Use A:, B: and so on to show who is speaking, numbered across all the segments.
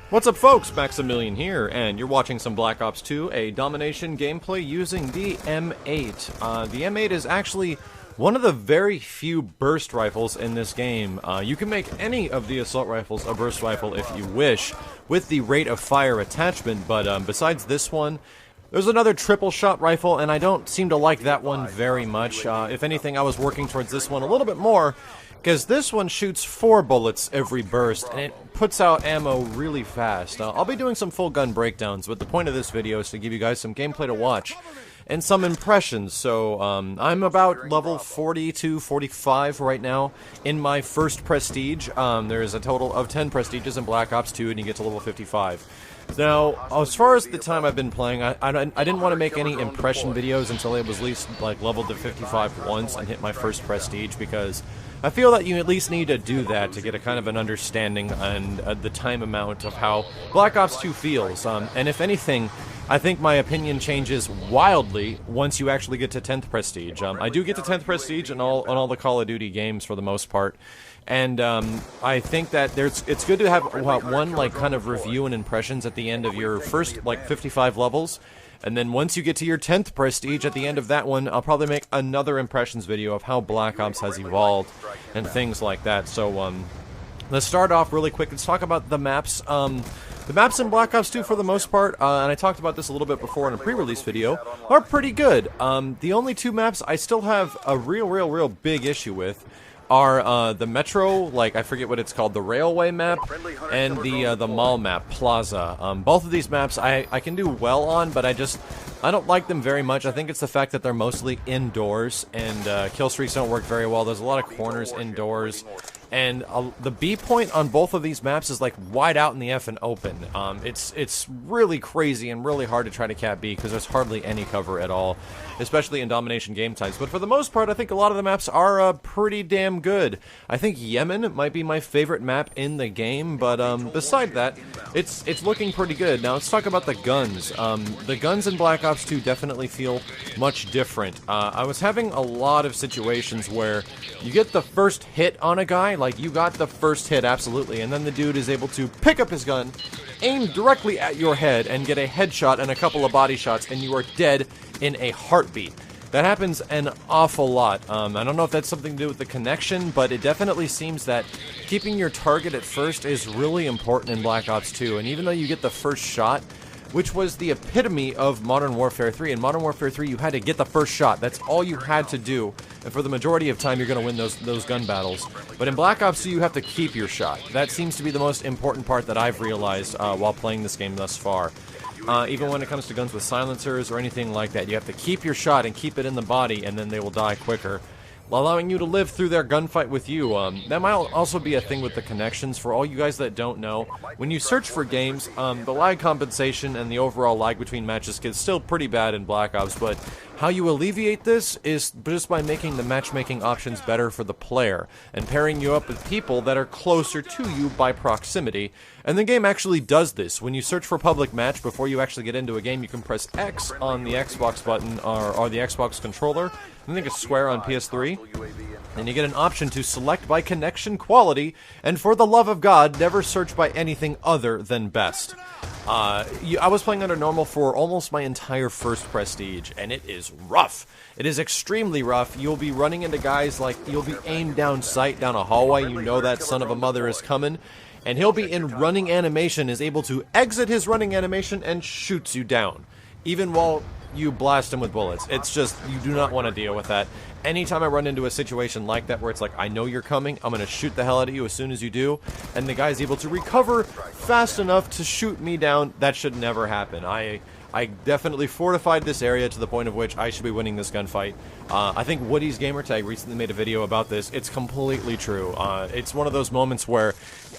A: What's up folks, Maximilian here, and you're watching some Black Ops 2, a domination gameplay using the M8. The M8 is actually one of the very few burst rifles in this game. You can make any of the assault rifles a burst rifle if you wish, with the rate of fire attachment, but besides this one, there's another triple shot rifle, and I don't seem to like that one very much. If anything, I was working towards this one a little bit more, because this one shoots 4 bullets every burst, and it puts out ammo really fast. I'll be doing some full gun breakdowns, but the point of this video is to give you guys some gameplay to watch and some impressions. So I'm about level 40 to 45 right now in my first prestige. There's a total of 10 prestiges in Black Ops 2, and you get to level 55. Now, as far as the time I've been playing, I didn't want to make any impression videos until I was at least like leveled to 55 once and hit my first prestige, because I feel that you at least need to do that to get a kind of an understanding and the time amount of how Black Ops 2 feels. And if anything, I think my opinion changes wildly once you actually get to 10th prestige. I do get to 10th prestige on all the Call of Duty games for the most part. And I think that it's good to have one like kind of review and impressions at the end of your first like 55 levels, and then once you get to your 10th prestige at the end of that one, I'll probably make another impressions video of how Black Ops has evolved and things like that. So let's start off really quick. Let's talk about the maps. The maps in Black Ops 2 for the most part, and I talked about this a little bit before in a pre-release video, are pretty good. The only 2 maps I still have a real big issue with are the Metro, like I forget what it's called, the Railway map, and the Mall map, Plaza. Both of these maps I can do well on, but I don't like them very much. I think it's the fact that they're mostly indoors, and kill streaks don't work very well. There's a lot of corners indoors, and the B point on both of these maps is like wide out in the effing open. It's really crazy and really hard to try to cap B because there's hardly any cover at all, especially in domination game types. But for the most part, I think a lot of the maps are pretty damn good. I think Yemen might be my favorite map in the game, but beside that, it's looking pretty good. Now let's talk about the guns. The guns in Black Ops 2 definitely feel much different. I was having a lot of situations where you get the first hit on a guy, like you got the first hit absolutely, and then the dude is able to pick up his gun, aim directly at your head, and get a headshot and a couple of body shots, and you are dead in a heartbeat. That happens an awful lot. I don't know if that's something to do with the connection, but it definitely seems that keeping your target at first is really important in Black Ops 2, and even though you get the first shot, which was the epitome of Modern Warfare 3. In Modern Warfare 3, you had to get the first shot. That's all you had to do, and for the majority of time, you're going to win those gun battles. But in Black Ops 2, you have to keep your shot. That seems to be the most important part that I've realized while playing this game thus far. Even when it comes to guns with silencers or anything like that, you have to keep your shot and keep it in the body, and then they will die quicker, allowing you to live through their gunfight with you. That might also be a thing with the connections. For all you guys that don't know, when you search for games, the lag compensation and the overall lag between matches is still pretty bad in Black Ops, but how you alleviate this is just by making the matchmaking options better for the player, and pairing you up with people that are closer to you by proximity. And the game actually does this. When you search for public match before you actually get into a game, you can press X on the Xbox button or the Xbox controller. I think it's square on PS3. And you get an option to select by connection quality, and for the love of God, never search by anything other than best. I was playing under normal for almost my entire first prestige, and it is rough. It is extremely rough. You'll be running into guys like, you'll be aimed down sight down a hallway, you know that son of a mother is coming, and he'll be in running animation, is able to exit his running animation and shoots you down, even while you blast him with bullets. It's just, you do not want to deal with that. Anytime I run into a situation like that where it's like, I know you're coming, I'm going to shoot the hell out of you as soon as you do, and the guy's able to recover fast enough to shoot me down, that should never happen. I definitely fortified this area to the point of which I should be winning this gunfight. I think Woody's Gamertag recently made a video about this. It's completely true. It's one of those moments where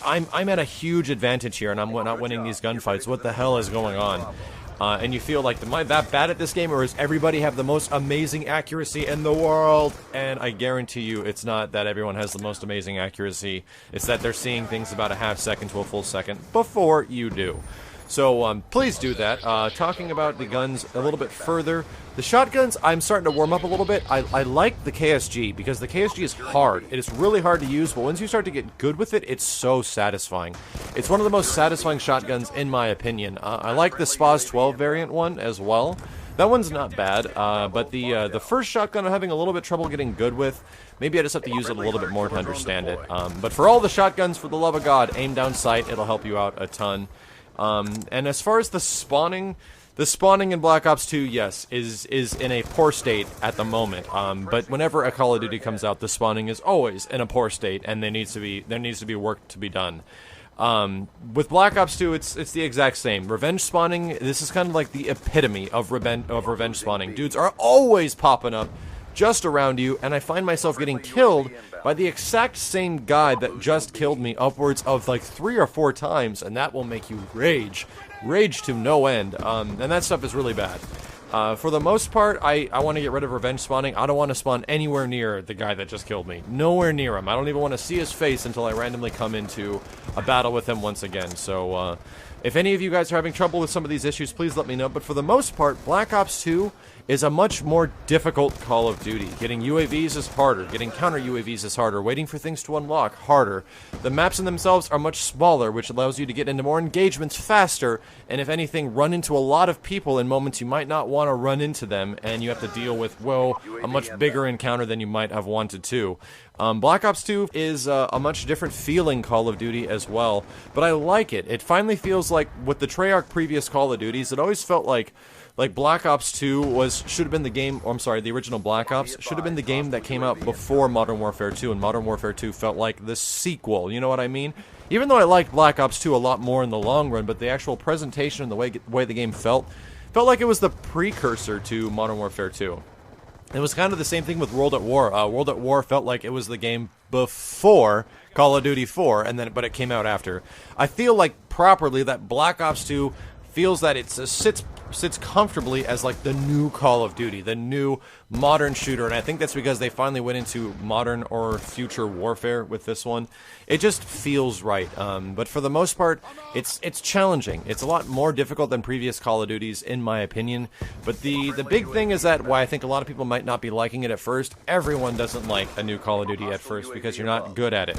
A: I'm at a huge advantage here, and I'm not winning these gunfights. What the hell is going on? And you feel like, am I that bad at this game, or does everybody have the most amazing accuracy in the world? And I guarantee you it's not that everyone has the most amazing accuracy. It's that they're seeing things about a half second to a full second before you do. So please do that. Talking about the guns a little bit further, the shotguns, I'm starting to warm up a little bit. I like the KSG because the KSG is hard. It is really hard to use, but once you start to get good with it, it's so satisfying. It's one of the most satisfying shotguns in my opinion. I like the SPAS 12 variant one as well. That one's not bad, but the first shotgun I'm having a little bit trouble getting good with. Maybe I just have to use it a little bit more to understand it. But for all the shotguns, for the love of God, aim down sight. It'll help you out a ton. And as far as the spawning in Black Ops 2, yes, is in a poor state at the moment. But whenever a Call of Duty comes out, the spawning is always in a poor state, and there needs to be work to be done. With Black Ops 2, it's the exact same. Revenge spawning, this is kind of like the epitome of revenge spawning. Dudes are always popping up just around you, and I find myself getting killed by the exact same guy that just killed me upwards of like 3 or 4 times, and that will make you rage to no end, and that stuff is really bad. For the most part, I want to get rid of revenge spawning. I don't want to spawn anywhere near the guy that just killed me. Nowhere near him. I don't even want to see his face until I randomly come into a battle with him once again. So, if any of you guys are having trouble with some of these issues, please let me know. But for the most part, Black Ops 2 is a much more difficult Call of Duty. Getting UAVs is harder. Getting counter UAVs is harder. Waiting for things to unlock, harder. The maps in themselves are much smaller, which allows you to get into more engagements faster, and if anything, run into a lot of people in moments you might not want to run into them, and you have to deal with, well, a much bigger encounter than you might have wanted to. Black Ops 2 is a much different feeling Call of Duty as well, but I like it. It finally feels like, with the Treyarch previous Call of Duties, it always felt like Black Ops 2 should have been the game, or I'm sorry, the original Black Ops should have been the game that came out before Modern Warfare 2, and Modern Warfare 2 felt like the sequel, you know what I mean? Even though I liked Black Ops 2 a lot more in the long run, but the actual presentation and the way the game felt like it was the precursor to Modern Warfare 2. It was kind of the same thing with World at War. World at War felt like it was the game before Call of Duty 4, but it came out after. I feel like properly that Black Ops 2 feels that it sits comfortably as like the new Call of Duty, the new modern shooter, and I think that's because they finally went into modern or future warfare with this one. It just feels right, but for the most part, it's challenging. It's a lot more difficult than previous Call of Duties, in my opinion, but the big thing is that why I think a lot of people might not be liking it at first, everyone doesn't like a new Call of Duty at first because you're not good at it.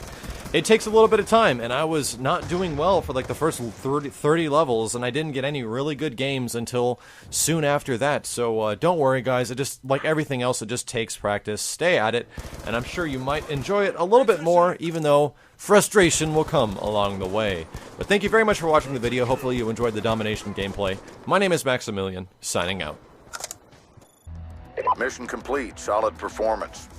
A: It takes a little bit of time, and I was not doing well for like the first 30 levels, and I didn't get any really good games until soon after that, so don't worry guys, it just, like everything else, it just takes practice. Stay at it, and I'm sure you might enjoy it a little bit more, even though frustration will come along the way. But thank you very much for watching the video. Hopefully you enjoyed the domination gameplay. My name is Maximilian, signing out.
B: Mission complete. Solid performance.